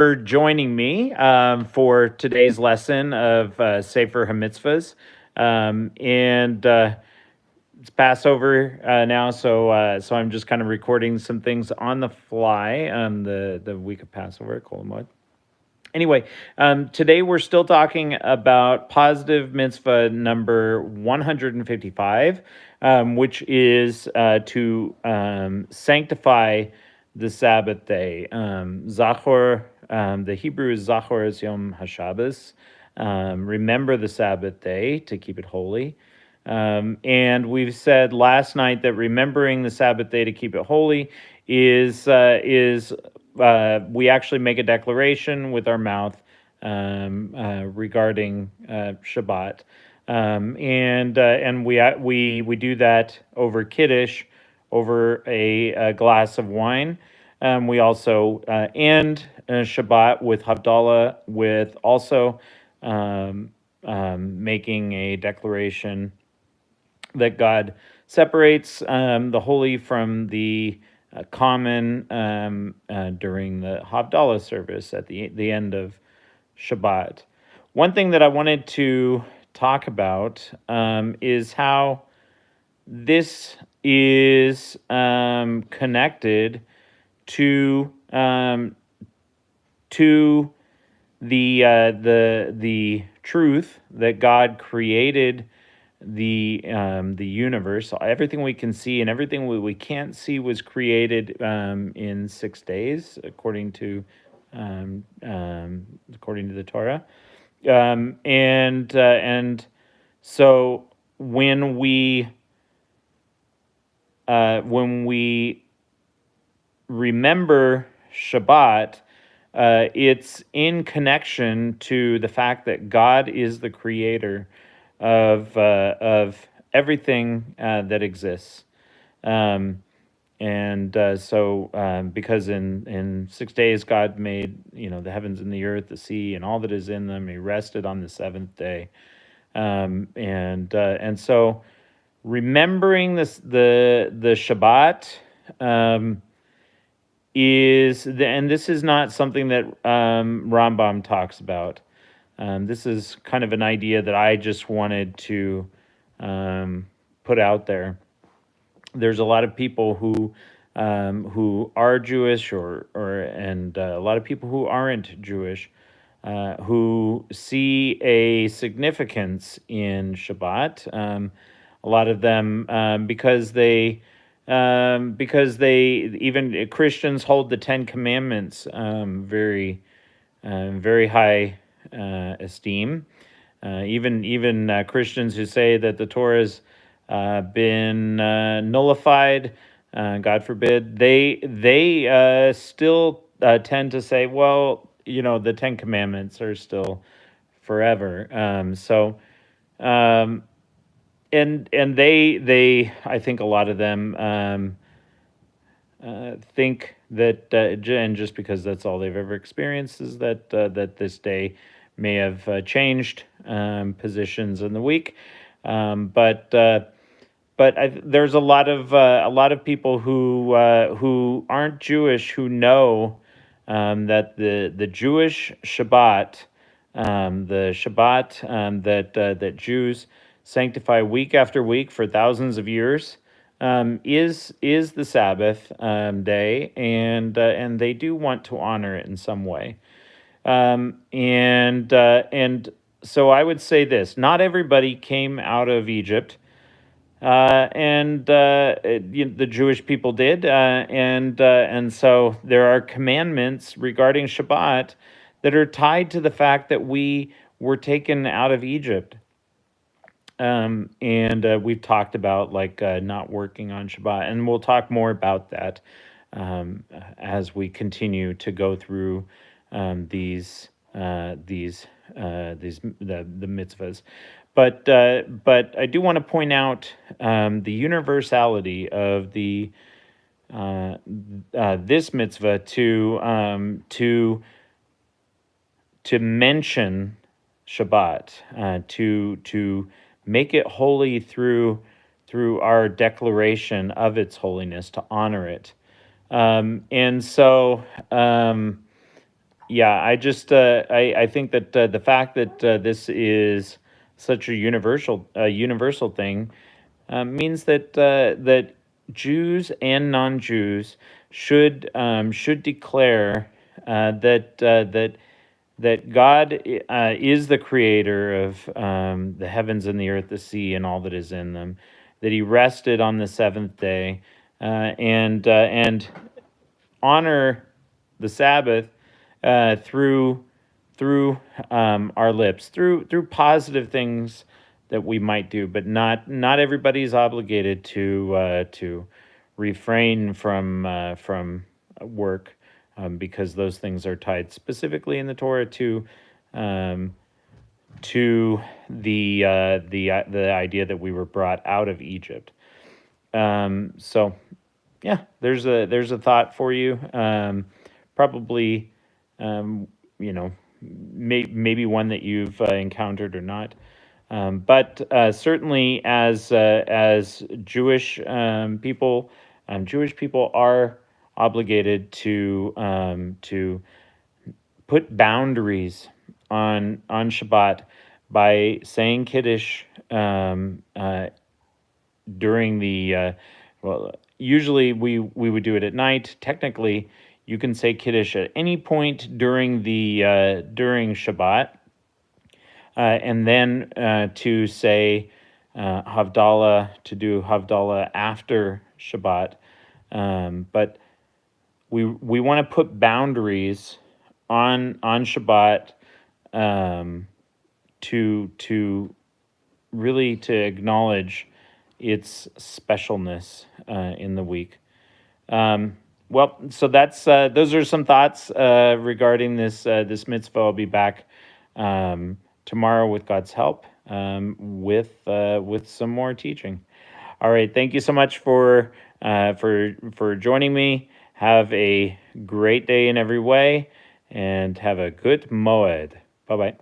For joining me for today's lesson of Sefer HaMitzvos. And it's Passover now, so I'm just kind of recording some things on the fly. The week of Passover, Kol Hamoed. Anyway, today we're still talking about positive mitzvah number 155, which is to sanctify the Sabbath day. Zachor, the Hebrew is Zachor es Yom HaShabbos. Remember the Sabbath day to keep it holy. And we've said last night that remembering the Sabbath day to keep it holy is we actually make a declaration with our mouth regarding Shabbat, and we do that over Kiddush, over a glass of wine. We also end Shabbat with Havdalah, with also making a declaration that God separates the holy from the common during the Havdalah service at the end of Shabbat. One thing that I wanted to talk about is how this is connected to the truth that God created the universe. Everything we can see and everything we can't see was created in 6 days, according to the Torah. And so when we remember Shabbat, it's in connection to the fact that God is the creator of everything that exists, because in 6 days God made the heavens and the earth, the sea, and all that is in them. He rested on the seventh day, and so remembering the Shabbat and this is not something that Rambam talks about. This is kind of an idea that I just wanted to put out there. There's a lot of people who are Jewish, and a lot of people who aren't Jewish, who see a significance in Shabbat. A lot of them because they even Christians hold the Ten Commandments very high esteem. Even Christians who say that the Torah has been nullified, God forbid, they still tend to say, well, the Ten Commandments are still forever. And they I think a lot of them think that, and just because that's all they've ever experienced, is that this day may have changed positions in the week, but there's a lot of people who aren't Jewish who know that the Jewish Shabbat, the Shabbat that Jews sanctify week after week for thousands of years, is the Sabbath day, and they do want to honor it in some way. And so I would say this: not everybody came out of Egypt, and the Jewish people did, and so there are commandments regarding Shabbat that are tied to the fact that we were taken out of Egypt. And we've talked about not working on Shabbat, and we'll talk more about that as we continue to go through the mitzvahs. But I do want to point out the universality of this mitzvah to mention Shabbat, to make it holy through our declaration of its holiness, to honor it. And so Yeah, I think that the fact that this is such a universal thing means that that Jews and non-Jews should declare that God is the creator of the heavens and the earth, the sea, and all that is in them. That He rested on the seventh day, and honor the Sabbath through our lips, through positive things that we might do, but not everybody's obligated to refrain from work, because those things are tied specifically in the Torah um, to the idea that we were brought out of Egypt. So yeah, there's a thought for you. Probably, um, you know, maybe one that you've encountered or not. But certainly, as Jewish people are obligated to put boundaries on Shabbat by saying Kiddush during the well, usually we would do it at night. Technically, you can say Kiddush at any point during Shabbat, and then to say Havdalah, to do Havdalah after Shabbat. But we want to put boundaries on Shabbat, to really to acknowledge its specialness in the week. Well, so that's those are some thoughts regarding this mitzvah. I'll be back tomorrow with God's help, with some more teaching. All right, thank you so much for joining me. Have a great day in every way, and have a good moed. Bye bye.